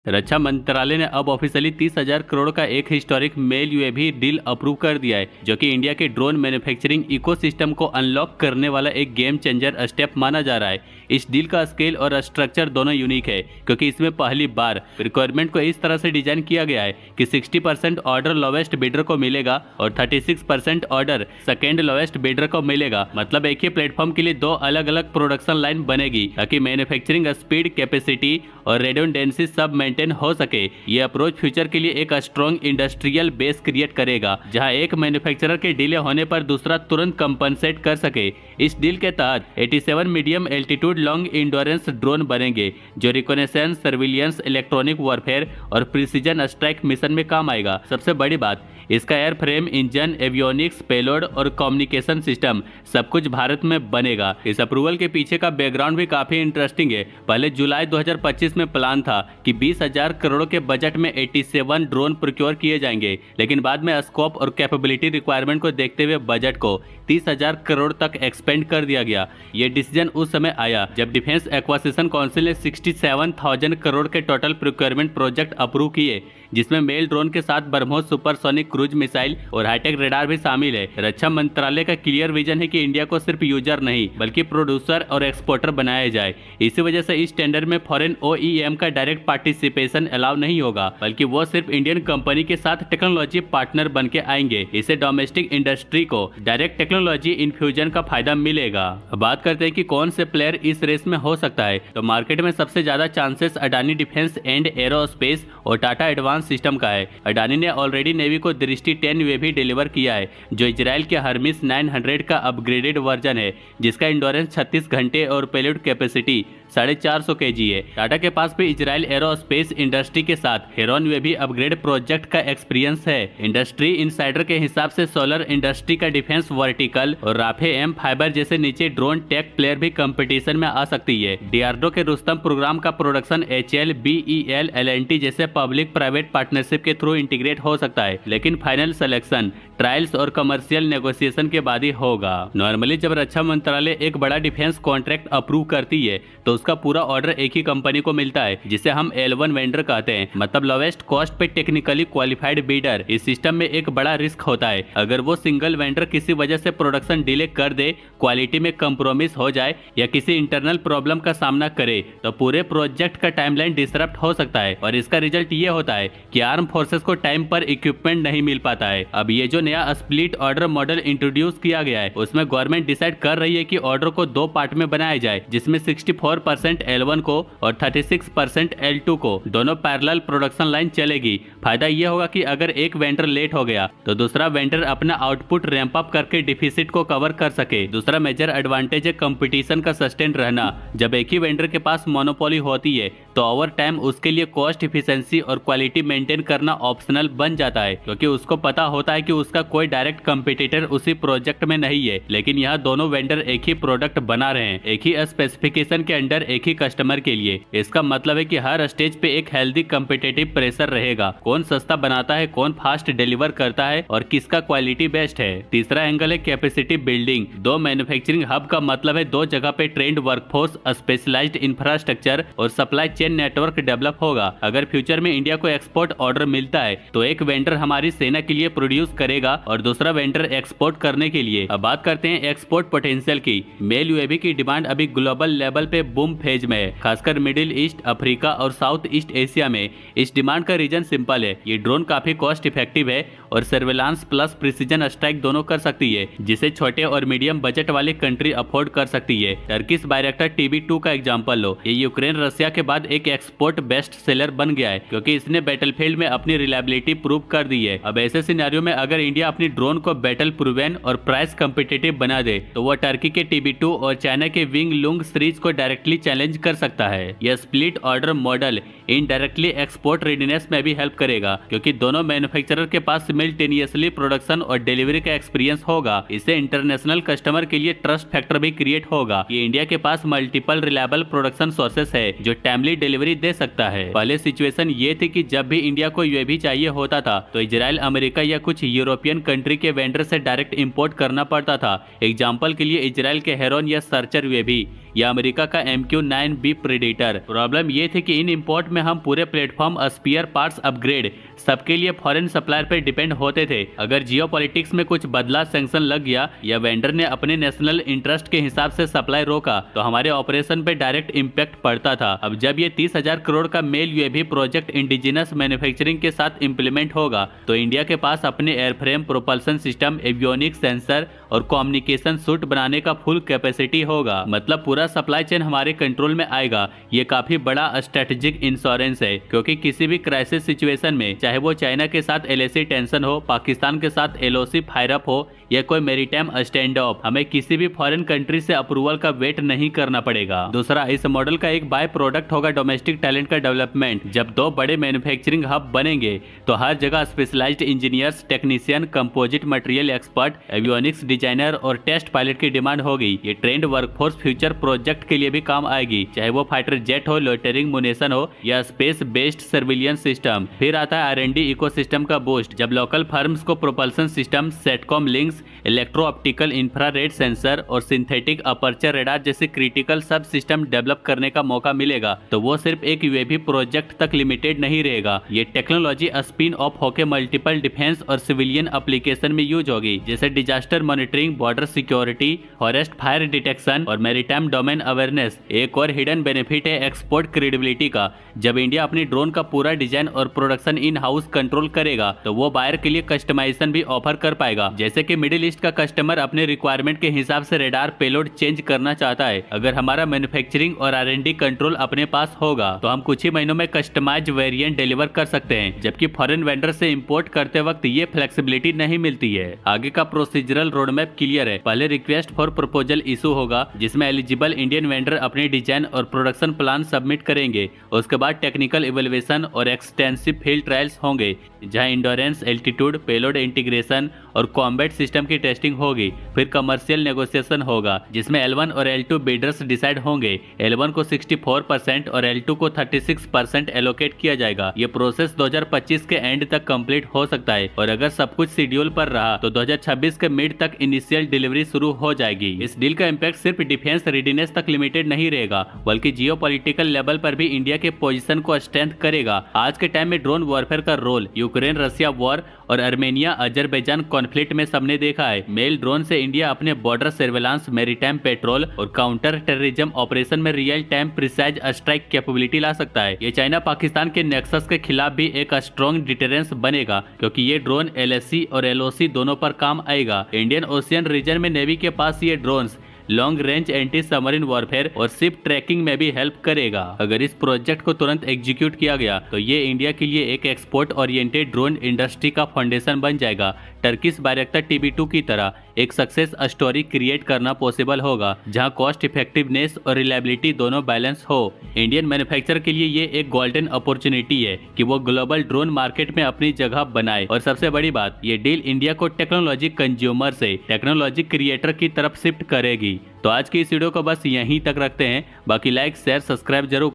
रक्षा मंत्रालय ने अब ऑफिशियली 30,000 करोड़ का एक historic MALE UAV deal approve कर दिया है, जो कि इंडिया के ड्रोन मैन्युफैक्चरिंग इकोसिस्टम को अनलॉक करने वाला एक गेम चेंजर स्टेप माना जा रहा है। इस डील का स्केल और स्ट्रक्चर दोनों यूनिक है, क्योंकि इसमें पहली बार रिक्वायरमेंट को इस तरह से डिजाइन किया गया है कि 60% ऑर्डर लोवेस्ट बिडर को मिलेगा और 36% ऑर्डर सेकेंड लोवेस्ट बिडर को मिलेगा। मतलब एक ही प्लेटफॉर्म के लिए दो अलग अलग प्रोडक्शन लाइन बनेगी, ताकि मैन्युफैक्चरिंग स्पीड, कैपेसिटी और रेडंडेंसी सब मेंटेन हो सके। ये अप्रोच फ्यूचर के लिए एक स्ट्रॉन्ग इंडस्ट्रियल बेस क्रिएट करेगा, जहां एक मैन्युफैक्चरर के डिले होने पर दूसरा तुरंत कंपनसेट कर सके। इस डील के तहत 87 medium altitude long endurance drone बनेंगे, जो रिकॉनेसेंस, सर्विलियंस, इलेक्ट्रॉनिक वॉरफेयर और प्रिसीजन स्ट्राइक मिशन में काम आएगा। सबसे बड़ी बात, इसका air frame, engine, avionics, payload और कम्युनिकेशन सिस्टम सब कुछ भारत में बनेगा। इस अप्रूवल के पीछे का बैकग्राउंड भी काफी इंटरेस्टिंग है। पहले जुलाई 2025 में प्लान था कि 20,000 करोड़ के बजट में 87 ड्रोन प्रोक्योर किए जाएंगे, लेकिन बाद में स्कोप और कैपेबिलिटी रिक्वायरमेंट को देखते हुए बजट को 30,000 करोड़ तक एक्सपेंड कर दिया गया। ये डिसीजन उस समय आया जब डिफेंस एक्वाजिशन काउंसिल ने 67,000 करोड़ के टोटल प्रोक्योरमेंट प्रोजेक्ट अप्रूव किए, जिसमें मेल ड्रोन के साथ ब्रह्मोस सुपरसोनिक क्रूज मिसाइल और हाईटेक रेडार भी शामिल है। रक्षा मंत्रालय का क्लियर विजन है कि इंडिया को सिर्फ यूजर नहीं बल्कि प्रोड्यूसर और एक्सपोर्टर बनाया जाए। इसी वजह से इस टेंडर में फॉरेन ओईएम का डायरेक्ट पार्टिसिपेशन अलाउ नहीं होगा, बल्कि वो सिर्फ इंडियन कंपनी के साथ टेक्नोलॉजी पार्टनर बन के आएंगे। इससे डोमेस्टिक इंडस्ट्री को डायरेक्ट टेक्नोलॉजी इन्फ्यूजन का फायदा मिलेगा। बात करते हैं कि कौन से प्लेयर इस रेस में हो सकता है, तो मार्केट में सबसे ज्यादा chances Adani defence and aerospace और टाटा एडवांस सिस्टम का है। अडानी ने ऑलरेडी नेवी को दृष्टि 10 वे डिलीवर किया है, जो इजराइल के हर्मिस 900 का अपग्रेडेड वर्जन है, जिसका इंडोरेंस 36 घंटे और पेलोड कैपेसिटी 450 kg है। टाटा के पास भी इजराइल एरोस्पेस इंडस्ट्री के साथ हेरॉन वे भी अपग्रेड प्रोजेक्ट का एक्सपीरियंस है। इंडस्ट्री इनसाइडर के हिसाब से सोलर इंडस्ट्री का डिफेंस वर्टिकल और राफे एम फाइबर जैसे नीचे ड्रोन टेक प्लेयर भी कंपटीशन में आ सकती है। डीआरडीओ के रुस्तम प्रोग्राम का प्रोडक्शन एचएल, बीईएल, एलएनटी जैसे पब्लिक प्राइवेट पार्टनरशिप के थ्रू इंटीग्रेट हो सकता है, लेकिन फाइनल सिलेक्शन ट्रायल्स और कमर्शियल नेगोशिएशन के बाद ही होगा। नॉर्मली जब रक्षा मंत्रालय एक बड़ा डिफेंस कॉन्ट्रैक्ट अप्रूव करती है तो उसका पूरा ऑर्डर एक ही कंपनी को मिलता है, जिसे हम L1 वेंडर कहते हैं, मतलब लोवेस्ट कॉस्ट पे टेक्निकली क्वालिफाइड बीडर। इस सिस्टम में एक बड़ा रिस्क होता है, अगर वो सिंगल वेंडर किसी वजह से प्रोडक्शन डिले कर दे, क्वालिटी में कंप्रोमिस हो जाए या किसी इंटरनल प्रॉब्लम का सामना करे, तो पूरे प्रोजेक्ट का टाइमलाइन डिसरप्ट हो सकता है। और इसका रिजल्ट ये होता है कि आर्म फोर्सेस को टाइम पर इक्विपमेंट नहीं मिल पाता है। अब ये जो नया स्प्लिट ऑर्डर मॉडल इंट्रोड्यूस किया गया है, उसमें गवर्नमेंट डिसाइड कर रही है कि ऑर्डर को दो पार्ट में बनाया जाए, जिसमें 64% L1 को और 36% L2 को दोनों पैरेलल प्रोडक्शन लाइन चलेगी। फायदा यह होगा कि अगर एक वेंडर लेट हो गया तो दूसरा वेंडर अपना आउटपुट रैंप अप करके डिफिसिट को कवर कर सके। दूसरा मेजर एडवांटेज है कंपटीशन का सस्टेन रहना। जब एक ही वेंडर के पास मोनोपोली होती है तो ओवर टाइम उसके लिए कॉस्ट इफिशिएंसी और क्वालिटी मेंटेन करना ऑप्शनल बन जाता है, क्योंकि उसको पता होता है कि उसका कोई डायरेक्ट कंपटीटर उसी प्रोजेक्ट में नहीं है। लेकिन यहाँ दोनों वेंडर एक ही प्रोडक्ट बना रहे हैं, एक ही स्पेसिफिकेशन के अंडर, एक ही कस्टमर के लिए। इसका मतलब है कि हर स्टेज पे एक हेल्दी कम्पिटिटिव प्रेशर रहेगा। कौन सस्ता बनाता है, कौन फास्ट डिलीवर करता है और किसका क्वालिटी बेस्ट है। तीसरा एंगल है कैपेसिटी बिल्डिंग। दो मैन्युफैक्चरिंग हब का मतलब है दो जगह पे ट्रेंड वर्कफोर्स, स्पेशलाइज्ड इंफ्रास्ट्रक्चर और सप्लाई चेन नेटवर्क डेवलप होगा। अगर फ्यूचर में इंडिया को एक्सपोर्ट ऑर्डर मिलता है तो एक वेंडर हमारी सेना के लिए प्रोड्यूस करेगा और दूसरा वेंडर एक्सपोर्ट करने के लिए। अब बात करते हैं एक्सपोर्ट पोटेंशियल की। मेल यूएवी की डिमांड अभी ग्लोबल लेवल पे बूम फेज में है, खासकर मिडिल ईस्ट, अफ्रीका और साउथ ईस्ट एशिया में। इस डिमांड का रीजन सिंपल है, ये ड्रोन काफी कॉस्ट इफेक्टिव है और सर्वेलांस प्लस प्रिसीजन स्ट्राइक दोनों कर सकती है, जिसे छोटे और मीडियम बजट वाली कंट्री अफोर्ड कर सकती है। टर्किश बायरक्टर TB2 का एग्जांपल लो। ये यूक्रेन रशिया के बाद एक एक्सपोर्ट बेस्ट सेलर बन गया है, क्योंकि इसने बैटलफील्ड में अपनी रिलायबिलिटी प्रूव कर दी है। अब ऐसे सिनेरियो में अगर इंडिया अपनी ड्रोन को बैटल प्रूवन और प्राइस कम्पिटिटिव बना दे तो वो टर्की के TB2 और चाइना के विंग लुंग सीरीज को डायरेक्टली चैलेंज कर सकता है। यह split order model indirectly export readiness में भी हेल्प करेगा, क्योंकि दोनों मैन्युफैक्चरर के पास सिमिल्टेनियसली प्रोडक्शन और डिलीवरी का एक्सपीरियंस होगा। इससे इंटरनेशनल कस्टमर के लिए ट्रस्ट फैक्टर भी क्रिएट होगा। ये इंडिया के पास मल्टीपल रिलायबल प्रोडक्शन सोर्सेस है जो टाइमली डिलीवरी दे सकता है। पहले सिचुएशन ये थी कि जब भी इंडिया को यूएवी चाहिए होता था तो इजराइल, अमेरिका या कुछ यूरोपियन कंट्री के वेंडर से डायरेक्ट इंपोर्ट करना पड़ता था। एग्जाम्पल के लिए इजराइल के हेरोन या सर्चर यूएवी या अमेरिका का MQ-9B प्रेडेटर। प्रॉब्लम ये थी कि इन इंपोर्ट में हम पूरे प्लेटफॉर्म, स्पेयर पार्ट्स, अपग्रेड सबके लिए फॉरेन सप्लायर पर डिपेंड होते थे। अगर जियोपॉलिटिक्स में कुछ बदला, सैंक्शन लग गया या वेंडर ने अपने नेशनल इंटरेस्ट के हिसाब से सप्लाई रोका तो हमारे ऑपरेशन पे डायरेक्ट इम्पैक्ट पड़ता था। अब जब ये 30,000 करोड़ का MALE UAV project indigenous manufacturing के साथ इंप्लीमेंट होगा तो इंडिया के पास अपने airframe, propulsion system, avionics, sensor और कम्युनिकेशन सूट बनाने का फुल कैपेसिटी होगा। मतलब पूरा सप्लाई चेन हमारे कंट्रोल में आएगा। ये काफी बड़ा स्ट्रेटेजिक इंश्योरेंस है, क्योंकि किसी भी क्राइसिस सिचुएशन में, चाहे वो चाइना के साथ एलएसी टेंशन हो, पाकिस्तान के साथ एलओसी फायर अप हो या कोई मेरीटाइम स्टैंड ऑफ, हमें किसी भी फॉरेन कंट्री से अप्रूवल का वेट नहीं करना पड़ेगा। दूसरा, इस मॉडल का एक बाय प्रोडक्ट होगा डोमेस्टिक टैलेंट का डेवलपमेंट। जब दो बड़े मैन्युफैक्चरिंग हब बनेंगे तो हर जगह specialised engineers, technician, composite material expert, avionics designer और टेस्ट पायलट की डिमांड होगी। ये ट्रेंड वर्कफोर्स फ्यूचर प्रोजेक्ट के लिए भी काम आएगी, चाहे वो फाइटर जेट हो, लोटरिंग मुनेशन हो या स्पेस बेस्ड सर्विलियंस सिस्टम। फिर आता है आर&डी इकोसिस्टम का बूस्ट। जब लोकल फर्म्स को propulsion system, sitcom links, electro optical infrared sensor और सिंथेटिक अपर्चर रेडार जैसे क्रिटिकल सब सिस्टम डेवलप करने का मौका मिलेगा तो वो सिर्फ एक यूएवी प्रोजेक्ट तक लिमिटेड नहीं रहेगा। ये टेक्नोलॉजी स्पिन ऑफ होकर मल्टीपल डिफेंस और सिविलियन एप्लीकेशन में यूज होगी, जैसे disaster monitoring, border security, forest fire detection और मैरीटाइम डोमेन अवेयरनेस। एक और हिडन बेनिफिट है एक्सपोर्ट क्रेडिबिलिटी का। जब इंडिया अपनी ड्रोन का पूरा डिजाइन और प्रोडक्शन इन हाउस कंट्रोल करेगा तो वो बायर के लिए कस्टमाइजेशन भी ऑफर कर पाएगा। जैसे कि मिडिल ईस्ट का कस्टमर अपने रिक्वायरमेंट के हिसाब से रेडार पेलोड चेंज करना चाहता है। अगर हमारा मैन्युफैक्चरिंग और आर&डी कंट्रोल अपने पास होगा तो हम कुछ ही महीनों में कस्टमाइज वेरिएंट डिलीवर कर सकते हैं, जबकि फॉरेन वेंडर से इंपोर्ट करते वक्त ये फ्लेक्सिबिलिटी नहीं मिलती है। आगे का प्रोसीजरल रोडमैप क्लियर है। पहले रिक्वेस्ट फॉर प्रपोजल इशू होगा, जिसमें एलिजिबल इंडियन वेंडर अपने डिजाइन और प्रोडक्शन प्लान सबमिट करेंगे। उसके बाद टेक्निकल इवैल्यूएशन और एक्सटेंसिव फील्ड ट्रायल्स होंगे, जहां इंडोरेंस, एल्टीट्यूड, पेलोड इंटीग्रेशन और कॉम्बैट सिस्टम की टेस्टिंग होगी। फिर कमर्शियल नेगोशिएशन होगा, जिसमें L1 और L2 बिडर्स डिसाइड होंगे। L1 को 64% और L2 को 36% एलोकेट किया जाएगा। ये प्रोसेस 2025 के एंड तक कंप्लीट हो सकता है और अगर सब कुछ शेड्यूल पर रहा तो 2026 के मिड तक इनिशियल डिलीवरी शुरू हो जाएगी। इस डील का इम्पैक्ट सिर्फ डिफेंस रेडीनेस तक लिमिटेड नहीं रहेगा, बल्कि जियोपॉलिटिकल लेवल पर भी इंडिया के पोजीशन को स्ट्रेंथ करेगा। आज के टाइम में ड्रोन वॉरफेयर का रोल यूक्रेन रशिया वॉर और अर्मेनिया अजरबैजान कॉन्फ्लिक्ट में सबने देखा है। मेल ड्रोन से इंडिया अपने बॉर्डर सर्वेलांस, मैरीटाइम पेट्रोल और काउंटर टेररिज्म ऑपरेशन में real time precise strike capability ला सकता है। ये चाइना पाकिस्तान के नेक्सस के खिलाफ भी एक स्ट्रॉन्ग डिटरेंस बनेगा, क्योंकि ये ड्रोन एलएससी और एलओसी दोनों पर काम आएगा। इंडियन ओशियन रीजन में नेवी के पास ये drones long range anti submarine warfare और शिप ट्रैकिंग में भी हेल्प करेगा। अगर इस प्रोजेक्ट को तुरंत एग्जीक्यूट किया गया तो ये इंडिया के लिए एक एक्सपोर्ट ओरिएंटेड ड्रोन इंडस्ट्री का फाउंडेशन बन जाएगा। टर्किश बायरक्टर TB2 की तरह एक सक्सेस स्टोरी क्रिएट करना पॉसिबल होगा, जहां कॉस्ट इफेक्टिवनेस और रिलायबिलिटी दोनों बैलेंस हो। इंडियन मैन्युफैक्चरर के लिए ये एक गोल्डन अपॉर्चुनिटी है कि वो ग्लोबल ड्रोन मार्केट में अपनी जगह बनाए। और सबसे बड़ी बात, ये डील इंडिया को टेक्नोलॉजी कंज्यूमर से टेक्नोलॉजी क्रिएटर की तरफ शिफ्ट करेगी। तो आज की इस वीडियो को बस यहीं तक रखते हैं। बाकी लाइक, शेयर, सब्सक्राइब जरूर